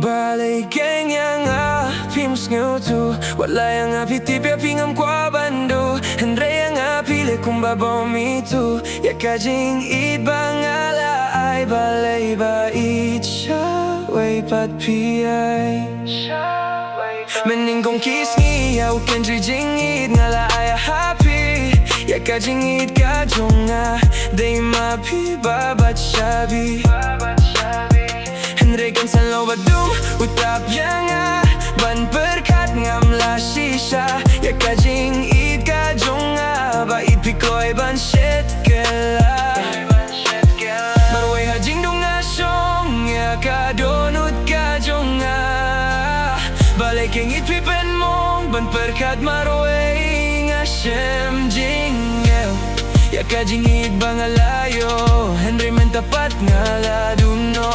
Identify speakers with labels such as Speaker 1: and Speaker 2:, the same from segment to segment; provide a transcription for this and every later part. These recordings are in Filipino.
Speaker 1: Balei Keiñ Ia Nga, Phim sngew thuh, walay nga pitipya ngam kwah bandu, Hynrei nga pili kung babomi thuh, ka jing ieid bangala ay balay bait siya, way pat piyay. Nyngkong sngi kynjri jing ieid ngala ay happy, ka jing ieid ka jong day mapi babat shabi. Hynrei kynsan lyoh badum utap ya nga, ban pyrkhat ngam la shisha, ka jing ieid ka jong bait pikoy ban shit kela. Marway ha jing dong shong ka donut ka jong Balei Keiñ Ia pipen mong ban pyrkhat marway nga sngew, ka jing ieid bangalayo, Hynrei men tapat nga laduno.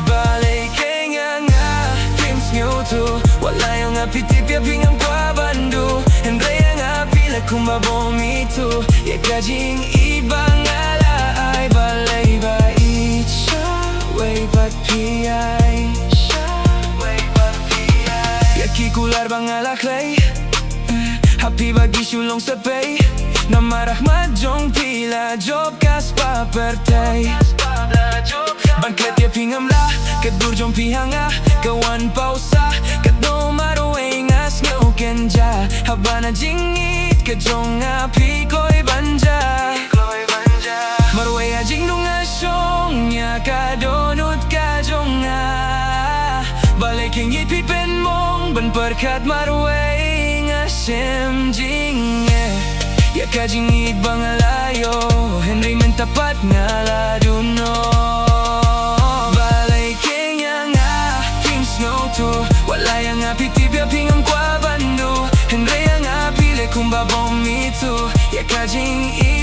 Speaker 1: Balei Keiñ Ia Nga, Phim sngew thuh, walay nga pitipya ngam kwah bandu, Hynrei nga pili kung babomi thuh, ka jing ieid bangala ay balay bait siya, way pat piyay. Kikular bangala clay, happy bagi sulong sapay, na marahmat jong pila job kas papertay. Bangklet ya pingam la, kadur jong pihanga, kawan pausa, kadno marway nga sngew kenja, habana jing ieid ka jong pikoy banja. Marway ha jing dong shong ka donut ka jong Balei Keiñ Ia pipen mong ban pyrkhat marway nga sngew, ka jing ieid bangalayo, Hynrei men tapat nga laduno. Balei Keiñ Ia Nga, Phim sngew thuh, walay nga pitipya ngam kwah bandu, Hynrei nga pili kung babomi thuh, ka jing ieid